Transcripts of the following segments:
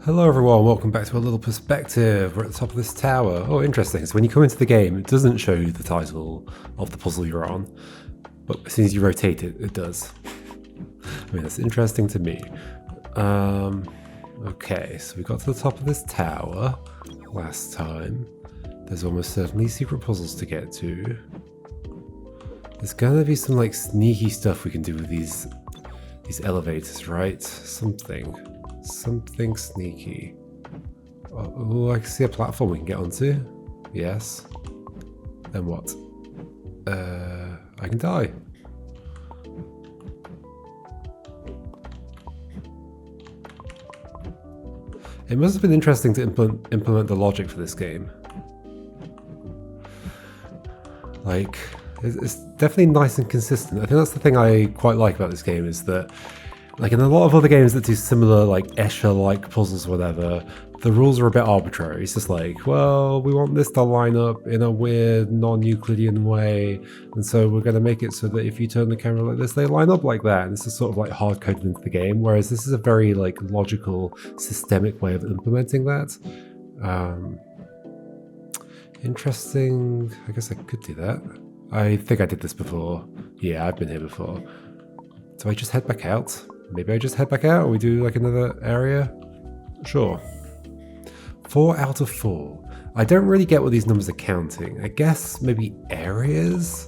Hello everyone, welcome back to A Little Perspective. We're at the top of this tower. Oh, interesting. So when you come into the game, it doesn't show you the title of the puzzle you're on. But as soon as you rotate it, it does. I mean, that's interesting to me. Okay, so we got to the top of this tower last time. There's almost certainly secret puzzles to get to. There's gonna be some like sneaky stuff we can do with these elevators, right? Something sneaky. Oh, I can see a platform we can get onto. Yes. Then what? I can die. It must have been interesting to implement the logic for this game. Like, it's definitely nice and consistent. I think that's the thing I quite like about this game is that, like in a lot of other games that do similar like Escher-like puzzles or whatever, the rules are a bit arbitrary. It's just like, well, we want this to line up in a weird non-Euclidean way, and so we're going to make it so that if you turn the camera like this, they line up like that. And this is sort of like hard-coded into the game, whereas this is a very like logical, systemic way of implementing that. Interesting. I guess I could do that. I think I did this before. Yeah, I've been here before. Do I just head back out? Maybe I just head back out, or we do like another area? Sure. 4 out of 4. I don't really get what these numbers are counting. I guess maybe areas?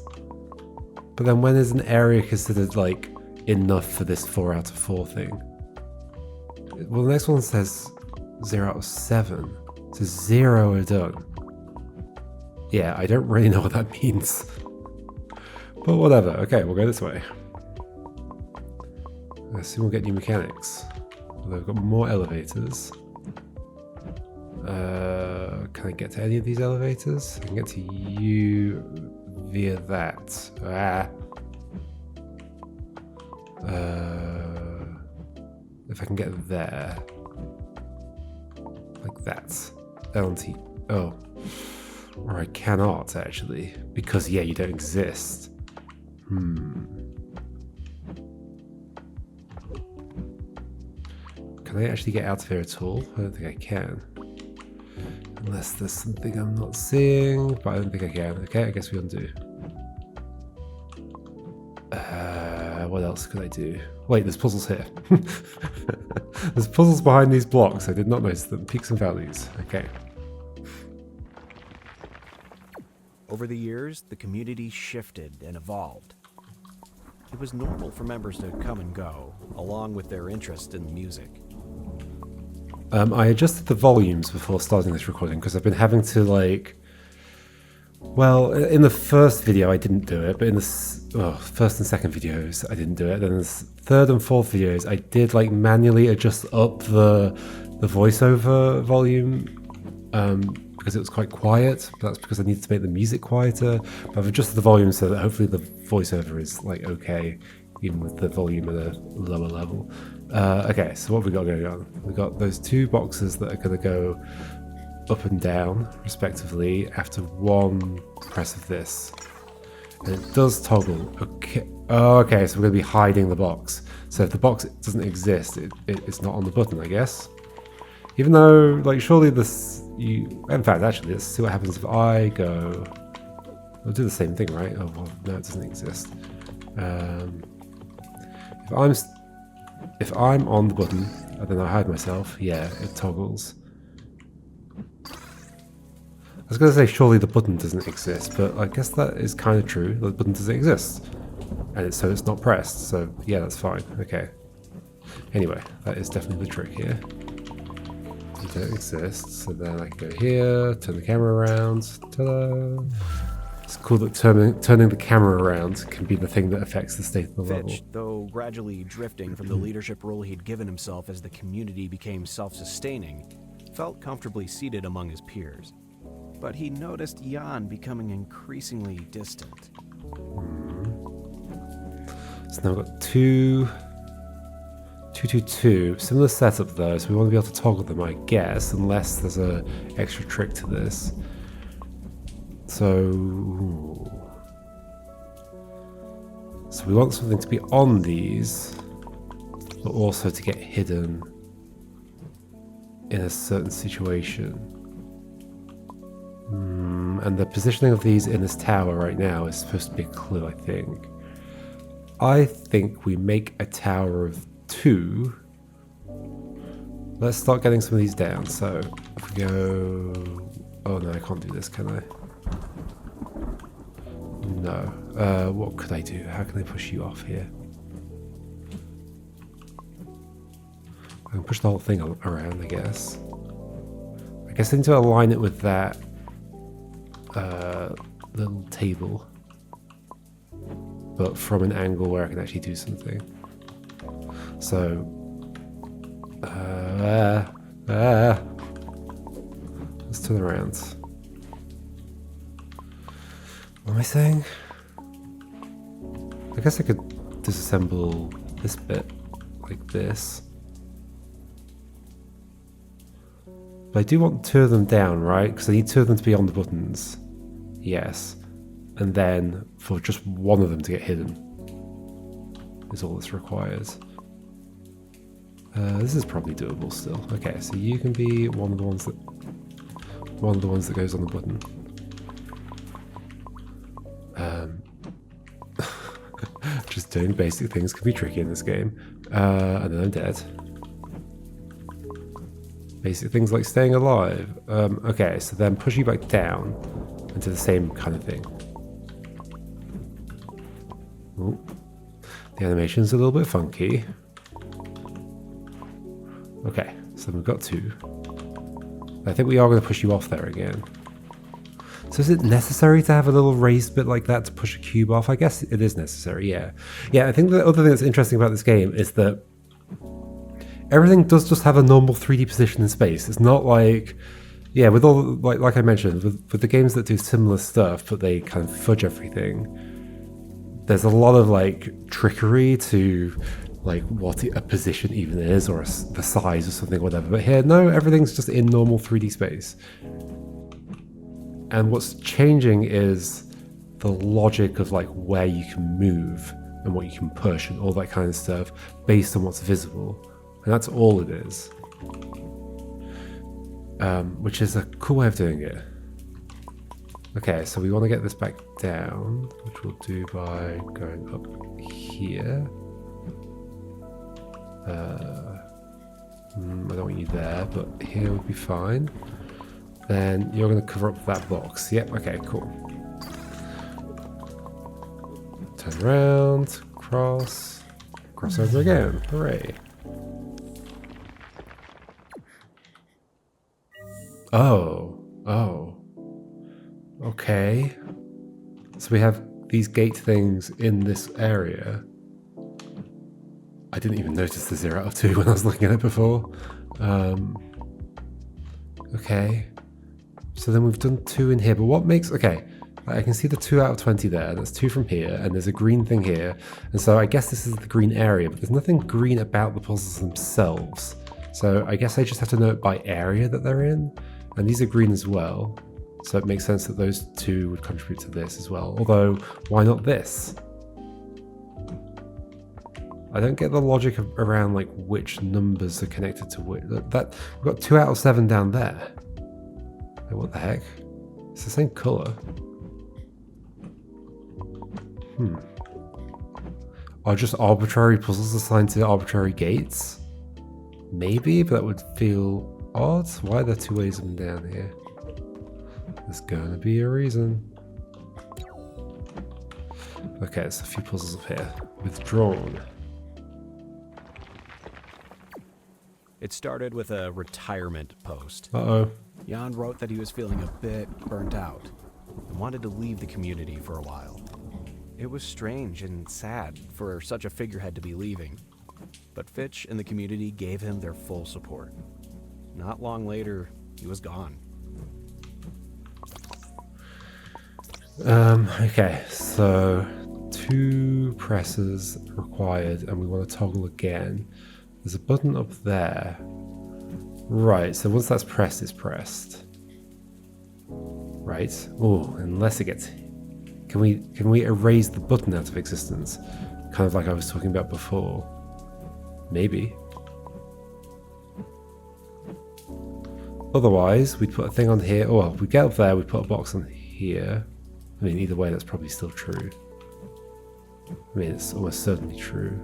But then when is an area considered like enough for this 4 out of 4 thing? Well, the next one says 0 out of 7. So 0 are done. Yeah, I don't really know what that means. But whatever. Okay, we'll go this way. I assume we'll get new mechanics. Although we've got more elevators. Can I get to any of these elevators? I can get to you via that. If I can get there. Like that. LT. Oh. Or I cannot, actually. Because, yeah, you don't exist. Can I actually get out of here at all? I don't think I can. Unless there's something I'm not seeing, but I don't think I can. Okay, I guess we undo. What else could I do? Wait, there's puzzles here. There's puzzles behind these blocks. I did not notice them. Peaks and valleys. Okay. Over the years, the community shifted and evolved. It was normal for members to come and go, along with their interest in music. I adjusted the volumes before starting this recording because I've been having to like... Well, in the first video I didn't do it, but in the first and second videos I didn't do it. Then in the third and fourth videos I did like manually adjust up the voiceover volume because it was quite quiet. But that's because I needed to make the music quieter. But I've adjusted the volume so that hopefully the voiceover is like okay, even with the volume at a lower level. Okay, so what have we got going on? We've got those 2 boxes that are going to go up and down, respectively, after 1 press of this. And it does toggle. Okay, okay, so we're going to be hiding the box. So if the box doesn't exist, it's not on the button, I guess. Even though, like, surely this... In fact, actually, let's see what happens if I go... We'll do the same thing, right? Oh, well, no, it doesn't exist. If I'm on the button, and then I hide myself, yeah, it toggles. I was going to say surely the button doesn't exist, but I guess that is kind of true. The button doesn't exist. And so it's not pressed, so yeah, that's fine. Okay. Anyway, that is definitely the trick here. You don't exist, so then I can go here, turn the camera around, ta-da! It's cool that turning the camera around can be the thing that affects the state of the level. Fitch, though gradually drifting from the leadership role he'd given himself as the community became self-sustaining, felt comfortably seated among his peers. But he noticed Jan becoming increasingly distant. So now we've got 2, 2, 2, 2. Similar setup though, so we want to be able to toggle them, I guess, unless there's an extra trick to this. So we want something to be on these, but also to get hidden in a certain situation. And the positioning of these in this tower right now is supposed to be a clue, I think. I think we make a tower of 2. Let's start getting some of these down. So if we go... Oh no, I can't do this, can I? No. What could I do? How can I push you off here? I can push the whole thing around, I guess. I guess I need to align it with that little table, but from an angle where I can actually do something. So, let's turn around. What am I saying? I guess I could disassemble this bit like this. But I do want 2 of them down, right? Because I need 2 of them to be on the buttons. Yes. And then for just 1 of them to get hidden is all that's required. This is probably doable still. Okay, so you can be one of the ones that goes on the button. Just doing basic things can be tricky in this game. And then I'm dead. Basic things like staying alive. Okay, so then push you back down into the same kind of thing. Ooh. The animation's a little bit funky. Okay, so we've got 2. I think we are going to push you off there again. So is it necessary to have a little raised bit like that to push a cube off? I guess it is necessary, yeah. Yeah, I think the other thing that's interesting about this game is that everything does just have a normal 3D position in space. It's not like, yeah, with all, like I mentioned, with the games that do similar stuff, but they kind of fudge everything, there's a lot of like trickery to like what a position even is, or the size or something, whatever. But here, no, everything's just in normal 3D space. And what's changing is the logic of like where you can move and what you can push and all that kind of stuff based on what's visible. And that's all it is. Which is a cool way of doing it. Okay, so we want to get this back down, which we'll do by going up here. I don't want you there, but here would be fine. Then you're going to cover up that box. Yep, okay, cool. Turn around, cross over again. Hooray. Oh. Okay. So we have these gate things in this area. I didn't even notice the 0 out of 2 when I was looking at it before. Okay. So then we've done 2 in here, but what makes... Okay, I can see the 2 out of 20 there. That's 2 from here, and there's a green thing here. And so I guess this is the green area, but there's nothing green about the puzzles themselves. So I guess I just have to note by area that they're in. And these are green as well. So it makes sense that those 2 would contribute to this as well. Although, why not this? I don't get the logic around like which numbers are connected to which. We've got 2 out of 7 down there. Like, what the heck? It's the same color. Are just arbitrary puzzles assigned to arbitrary gates? Maybe, but that would feel odd. Why are there 2 ways of them down here? There's gonna be a reason. Okay, there's a few puzzles up here. Withdrawn. It started with a retirement post. Uh-oh. Jan wrote that he was feeling a bit burnt out and wanted to leave the community for a while. It was strange and sad for such a figurehead to be leaving, but Fitch and the community gave him their full support. Not long later, he was gone. Okay, so 2 presses required, and we want to toggle again. There's a button up there. Right, so once that's pressed, it's pressed. Right. Oh, unless it gets... Can we erase the button out of existence? Kind of like I was talking about before. Maybe. otherwise, we'd put a thing on here. Oh, well, we get up there, we put a box on here. I mean, either way, that's probably still true. I mean, it's almost certainly true.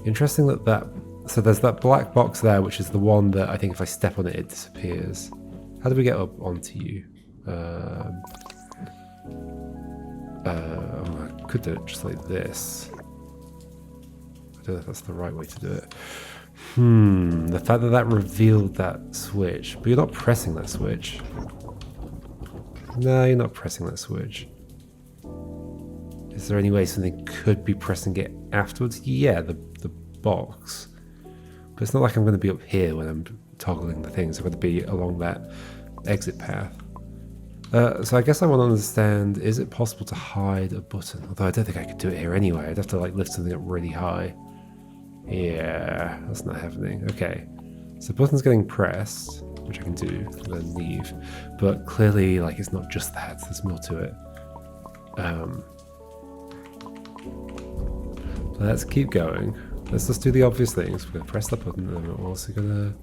Interesting that so there's that black box there, which is the one that I think if I step on it, it disappears. How do we get up onto you? I could do it just like this. I don't know if that's the right way to do it. The fact that that revealed that switch, but you're not pressing that switch. No, you're not pressing that switch. Is there any way something could be pressing it afterwards? Yeah, the box. But it's not like I'm going to be up here when I'm toggling the things. I'm going to be along that exit path. So I guess I want to understand, is it possible to hide a button? Although I don't think I could do it here anyway. I'd have to like lift something up really high. Yeah, that's not happening. Okay, so the button's getting pressed, which I can do, and then leave. But clearly, like, it's not just that. There's more to it. Let's keep going. Let's just do the obvious things. We're going to press the button, and then we're also going to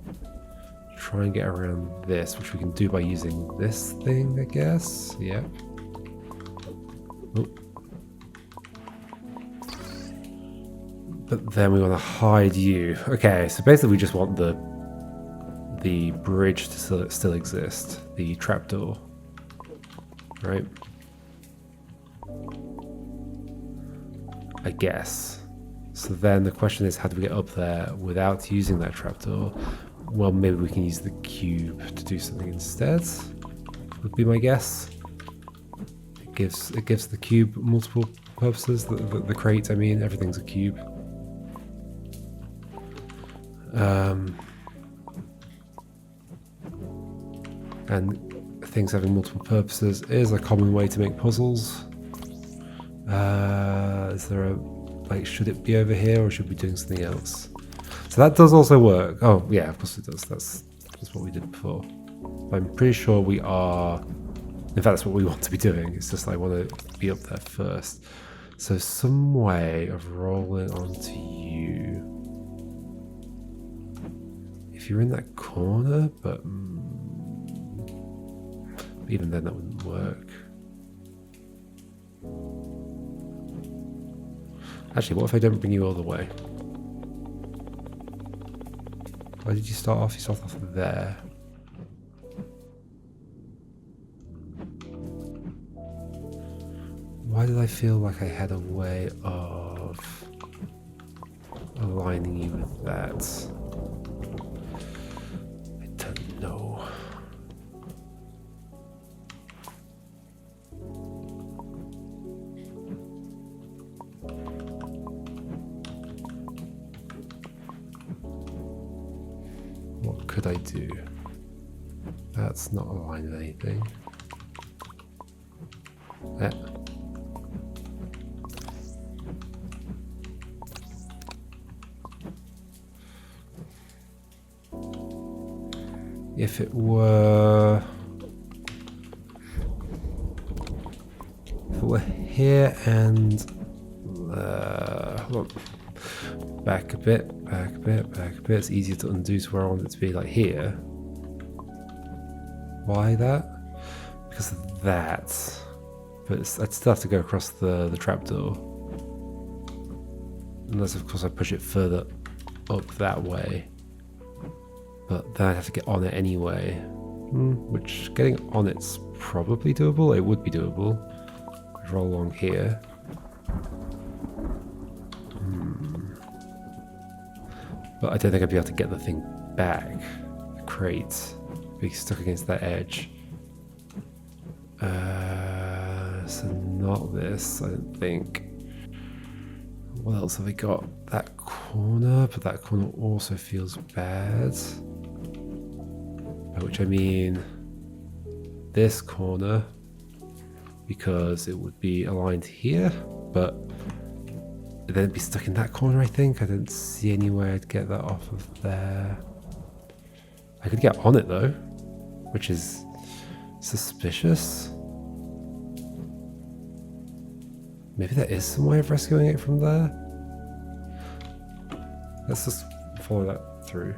try and get around this, which we can do by using this thing, I guess. Yep. Oh. But then we want to hide you. Okay, so basically we just want the bridge to still exist, the trapdoor, right? I guess. So then the question is, how do we get up there without using that trapdoor? Well, maybe we can use the cube to do something instead, would be my guess. It gives the cube multiple purposes. The crate, I mean, everything's a cube. And things having multiple purposes is a common way to make puzzles. Is there a, like, should it be over here or should we be doing something else? So that does also work. Oh yeah, of course it does. That's what we did before. I'm pretty sure we are, in fact that's what we want to be doing. It's just I want to be up there first. So some way of rolling onto you. If you're in that corner, but even then that wouldn't work. Actually, what if I don't bring you all the way? Why did you start off? You started off there. Why did I feel like I had a way of aligning you with that? I don't know. What could I do? That's not aligned with anything. If it were here and hold on. Back a bit. It's easier to undo to where I want it to be, like here. Why that? Because of that. But I'd still have to go across the trapdoor. Unless, of course, I push it further up that way. But then I'd have to get on it anyway. Which, getting on it's probably doable. It would be doable. I'd roll along here. But I don't think I'd be able to get the thing back. The crate. Be stuck against that edge. So not this, I don't think. What else have I got? That corner, but that corner also feels bad. By which I mean this corner, because it would be aligned here, but then it'd be stuck in that corner, I think. I don't see any way I'd get that off of there. I could get on it though, which is suspicious. Maybe there is some way of rescuing it from there. Let's just follow that through.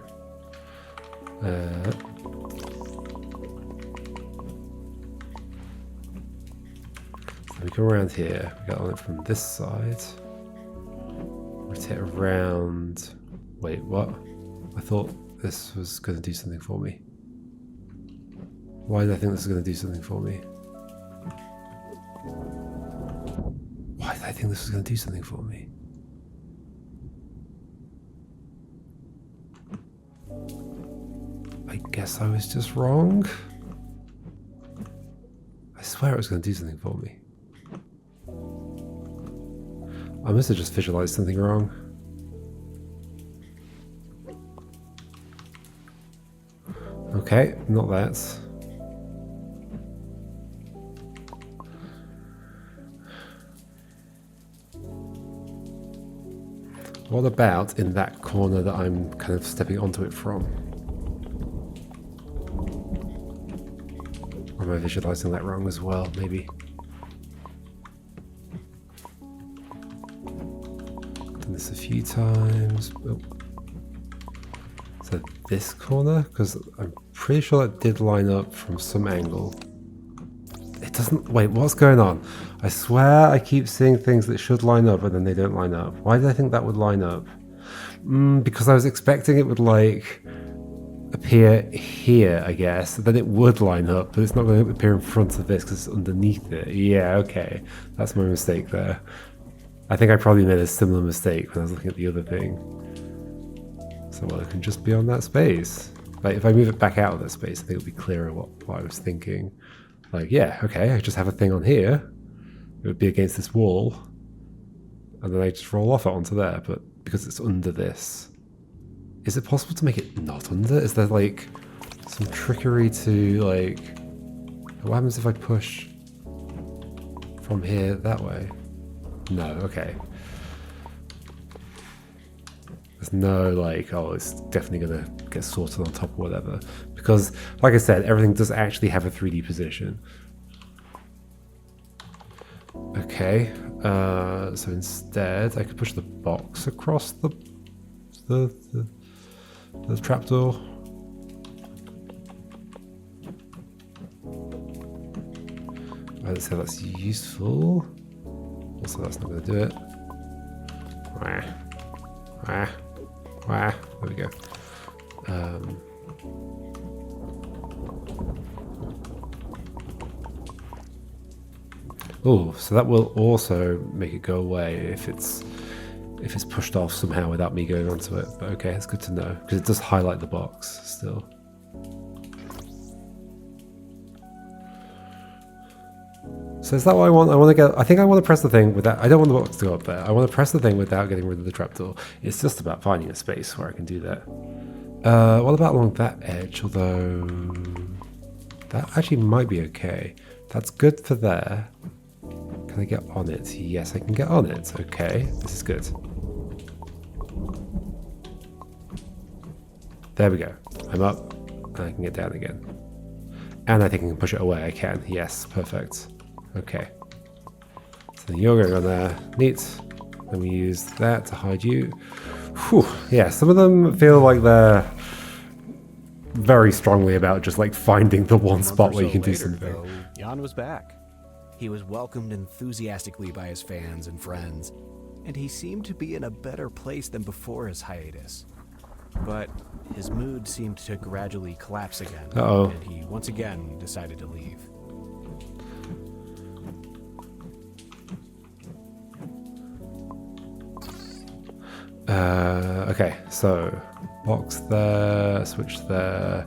come around here. Get on it from this side. Rotate around. Wait, what? I thought this was going to do something for me. Why did I think this was going to do something for me? Why did I think this was going to do something for me? I guess I was just wrong. I swear it was going to do something for me. I must have just visualized something wrong. Okay, not that. What about in that corner that I'm kind of stepping onto it from? Or am I visualizing that wrong as well, maybe? Done this a few times. Oh. So this corner? Because I'm pretty sure that did line up from some angle. It doesn't... Wait, what's going on? I swear I keep seeing things that should line up and then they don't line up. Why did I think that would line up? Because I was expecting it would, like, appear here, I guess. Then it would line up, but it's not going to appear in front of this because it's underneath it. Yeah, okay. That's my mistake there. I think I probably made a similar mistake when I was looking at the other thing. So, well, it can just be on that space. Like, if I move it back out of that space, I think it'll be clearer what I was thinking. Like, yeah, okay, I just have a thing on here. It would be against this wall. And then I just roll off it onto there, but because it's under this. Is it possible to make it not under? Is there, like, some trickery to, like... What happens if I push from here that way? No, okay. There's no, like, oh, it's definitely going to get sorted on top or whatever. Because, like I said, everything does actually have a 3D position. Okay, so instead I could push the box across the trapdoor. I'd say that's useful. Also, that's not going to do it. There we go. Oh, so that will also make it go away if it's pushed off somehow without me going onto it. But okay, it's good to know because it does highlight the box still. So is that what I want? I think I want to press the thing without... I don't want the box to go up there. I want to press the thing without getting rid of the trapdoor. It's just about finding a space where I can do that. What about along that edge? Although... that actually might be okay. That's good for there. Can I get on it? Yes, I can get on it. Okay, this is good. There we go. I'm up, and I can get down again. And I think I can push it away. I can. Yes, perfect. Okay. So you're going on there. Neat. Then we use that to hide you. Whew. Yeah, some of them feel like they're very strongly about just like finding the one spot where you can do something. Though, Jan was back. He was welcomed enthusiastically by his fans and friends, and he seemed to be in a better place than before his hiatus. But his mood seemed to gradually collapse again, and he once again decided to leave. Okay, so box there, switch there,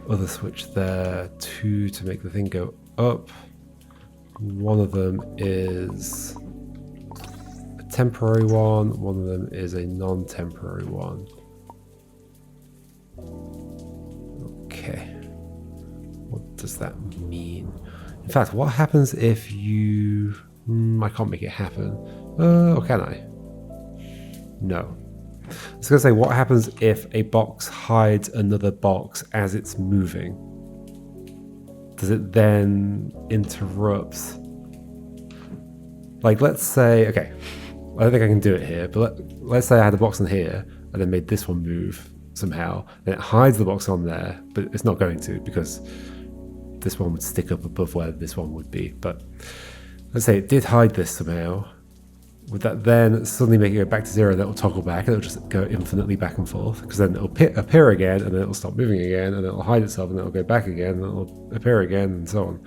other switch there, 2 to make the thing go up. One of them is a temporary one of them is a non-temporary one. Okay, what does that mean? In fact, what happens if you... I can't make it happen. Or can I? No. I was going to say, what happens if a box hides another box as it's moving? Does it then interrupt? Like, let's say, okay, I don't think I can do it here, but let's say I had a box on here and then made this one move somehow, then it hides the box on there, but it's not going to because this one would stick up above where this one would be. But let's say it did hide this somehow, would that then suddenly make it go back to 0 and it'll toggle back and it'll just go infinitely back and forth? Because then it'll appear again and then it'll stop moving again and it'll hide itself and it'll go back again and it'll appear again and so on.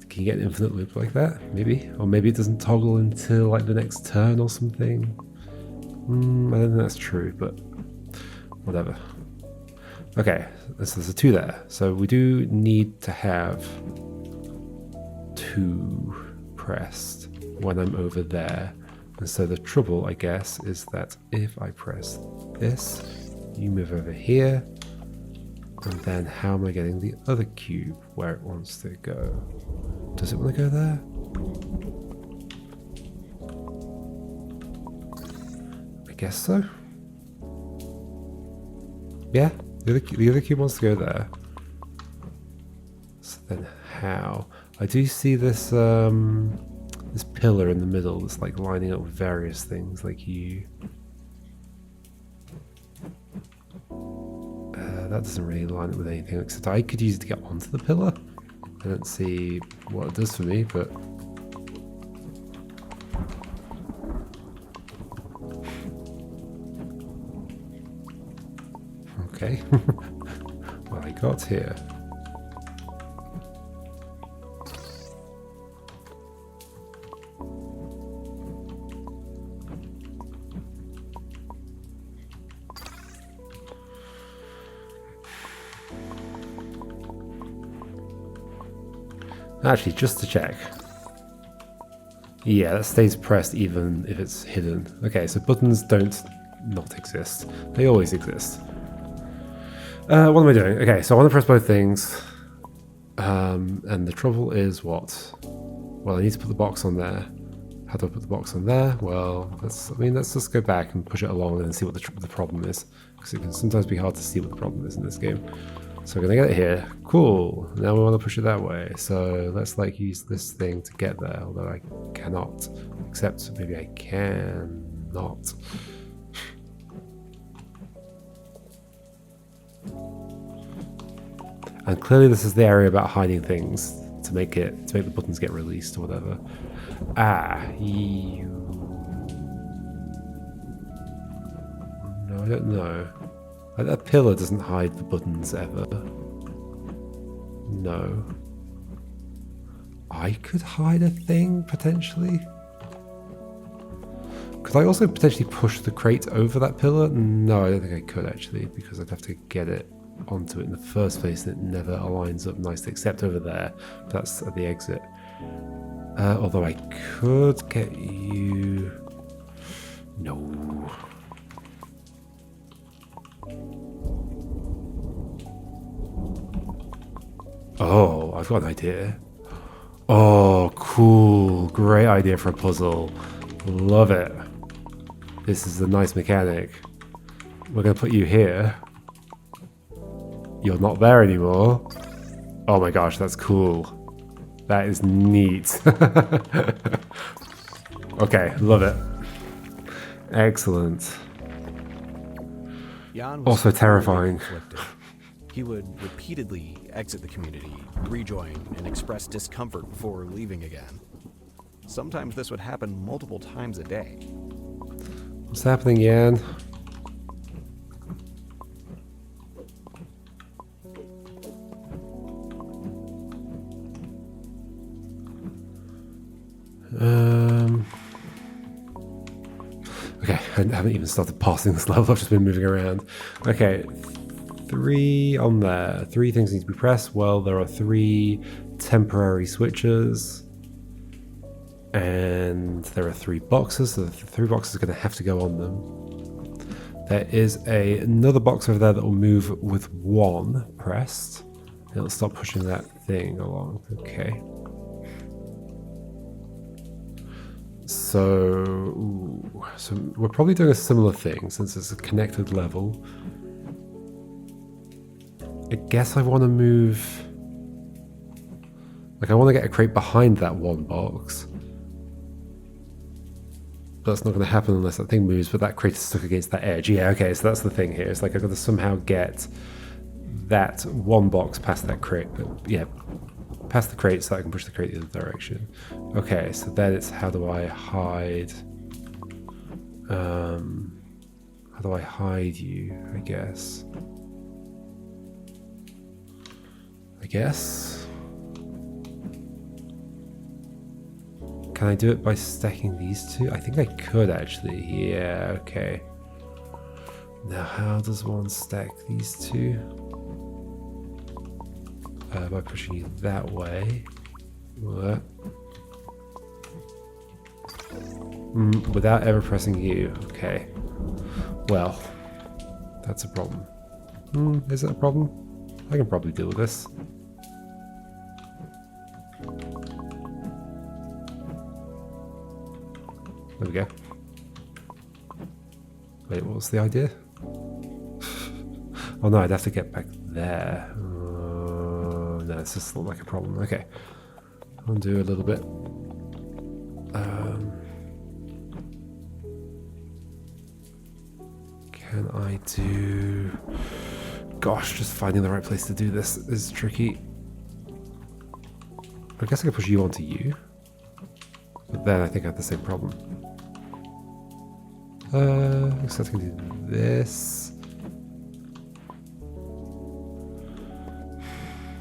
Can you get an infinite loop like that? Maybe. Or maybe it doesn't toggle until like the next turn or something. I don't think that's true, but whatever. Okay, so there's a 2 there. So we do need to have 2 pressed when I'm over there. And so the trouble, I guess, is that if I press this, you move over here, and then how am I getting the other cube where it wants to go? Does it want to go there? I guess so. Yeah, the other cube wants to go there. So then how? I do see this this pillar in the middle that's like lining up with various things like you. That doesn't really line up with anything except I could use it to get onto the pillar. I don't see what it does for me, but okay. What I got here. Actually, just to check. Yeah, that stays pressed even if it's hidden. Okay, so buttons don't not exist. They always exist. What am I doing? Okay, so I want to press both things. And the trouble is what? Well, I need to put the box on there. How do I put the box on there? Well, let's just go back and push it along and see what the problem is. Because it can sometimes be hard to see what the problem is in this game. So we're going to get it here. Cool. Now we want to push it that way. So let's like use this thing to get there. Although I cannot. Except maybe I can not. And clearly this is the area about hiding things to make the buttons get released or whatever. No, I don't know. Like that pillar doesn't hide the buttons ever. No. I could hide a thing, potentially. Could I also potentially push the crate over that pillar? No, I don't think I could actually, because I'd have to get it onto it in the first place and it never aligns up nicely, except over there. That's at the exit. Although I could get you... No. Oh, I've got an idea. Oh, cool. Great idea for a puzzle. Love it. This is a nice mechanic. We're going to put you here. You're not there anymore. Oh my gosh, that's cool. That is neat. Okay, love it. Excellent. Jan was Also terrifying. conflicted. He would repeatedly exit the community, rejoin, and express discomfort before leaving again. Sometimes this would happen multiple times a day. What's happening, Jan? Okay, I haven't even started passing this level, I've just been moving around. Okay, 3 on there. 3 things need to be pressed. Well, there are 3 temporary switches. And there are 3 boxes, so the 3 boxes are going to have to go on them. There is another box over there that will move with 1 pressed. It'll stop pushing that thing along. Okay. So we're probably doing a similar thing since it's a connected level. I guess I want to move... Like, I want to get a crate behind that 1 box. But that's not going to happen unless that thing moves, but that crate is stuck against that edge. Yeah, okay, so that's the thing here. It's like I've got to somehow get that 1 box past that crate. But yeah, past the crate so I can push the crate the other direction. Okay, so then it's how do I hide? How do I hide you? I guess. Can I do it by stacking these two? I think I could actually. Yeah, okay. Now, how does one stack these two? By pushing you that way. Without ever pressing you. Okay. Well, that's a problem. Is it a problem? I can probably deal with this. There we go. Wait, what was the idea? Oh no, I'd have to get back there. No, it's just not like a problem. Okay. I'll do a little bit. Can I do... Gosh, just finding the right place to do this is tricky. I guess I could push you onto you. But then I think I have the same problem. Except I can do this.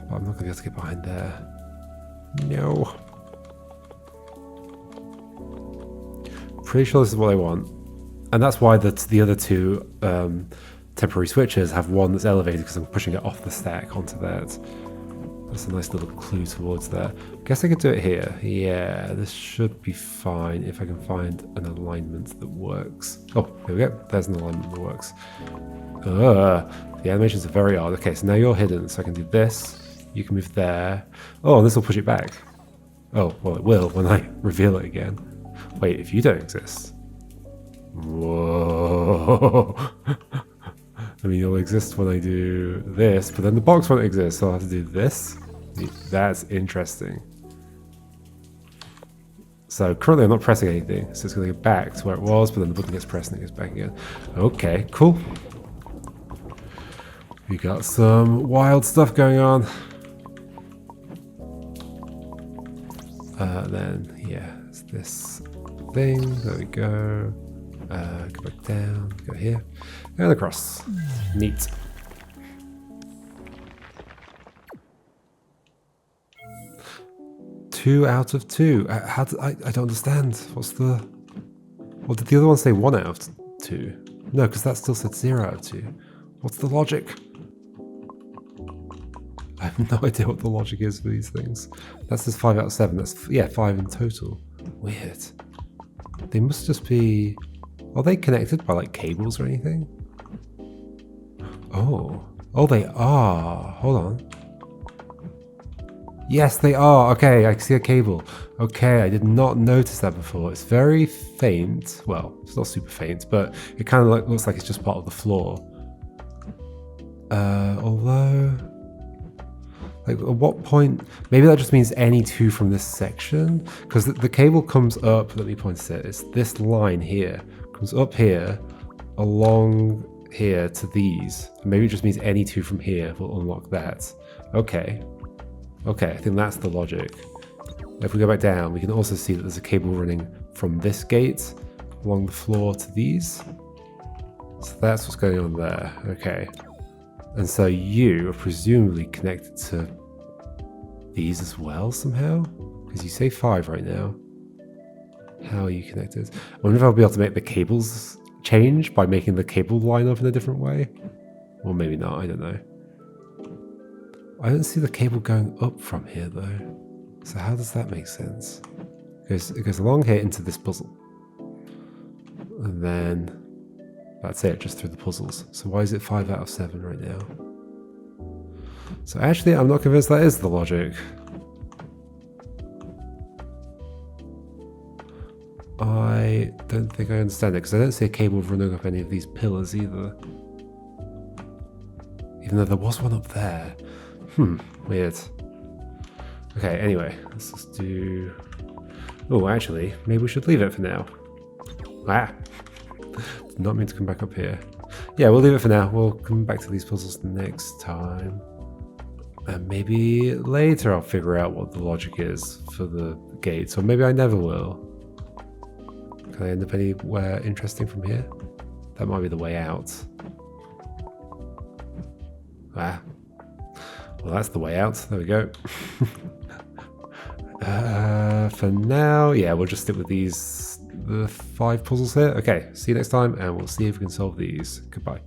But I'm not going to be able to get behind there. No. Pretty sure this is what I want. And that's why the other two temporary switches have one that's elevated because I'm pushing it off the stack onto that. That's a nice little clue towards that. Guess I could do it here. Yeah, this should be fine if I can find an alignment that works. Oh, there we go. There's an alignment that works. The animations are very odd. Okay, so now you're hidden, so I can do this. You can move there. Oh, and this will push it back. Oh, well, it will when I reveal it again. Wait, if you don't exist. Whoa. I mean, it'll exist when I do this, but then the box won't exist, so I'll have to do this. That's interesting. So currently I'm not pressing anything, so it's going to go back to where it was, but then the button gets pressed and it goes back again. Okay, cool. We got some wild stuff going on. Then, yeah, it's this thing. There we go. Go back down, go here, and across. Neat. Two out of two. How I don't understand. What's the... Well, did the other one say 1 out of 2? No, because that still said 0 out of 2. What's the logic? I have no idea what the logic is for these things. That says 5 out of 7. That's, yeah, 5 in total. Weird. They must just be... Are they connected by, like, cables or anything? Oh. Oh, they are. Hold on. Yes, they are. Okay, I see a cable. Okay, I did not notice that before. It's very faint. Well, it's not super faint, but it kind of looks like it's just part of the floor. Although... Like, at what point... Maybe that just means any two from this section? Because the cable comes up... Let me point to it. It's this line here. Comes up here, along here to these. Maybe it just means any two from here will unlock that. Okay. Okay, I think that's the logic. If we go back down, we can also see that there's a cable running from this gate along the floor to these. So that's what's going on there. Okay. And so you are presumably connected to these as well somehow? Because you say 5 right now. How are you connected? I wonder if I'll be able to make the cables change by making the cable line up in a different way. Or maybe not, I don't know. I don't see the cable going up from here though. So how does that make sense? It goes along here into this puzzle. And then that's it, just through the puzzles. So why is it 5 out of 7 right now? So actually, I'm not convinced that is the logic. I don't think I understand it, because I don't see a cable running up any of these pillars either. Even though there was one up there. Weird. Okay, anyway, let's just do... Oh, actually, maybe we should leave it for now. Did not mean to come back up here. Yeah, we'll leave it for now. We'll come back to these puzzles next time. And maybe later I'll figure out what the logic is for the gates, or maybe I never will. Can I end up anywhere interesting from here? That might be the way out. Ah. Well, that's the way out. There we go. For now, yeah, we'll just stick with the 5 puzzles here. Okay, see you next time, and we'll see if we can solve these. Goodbye.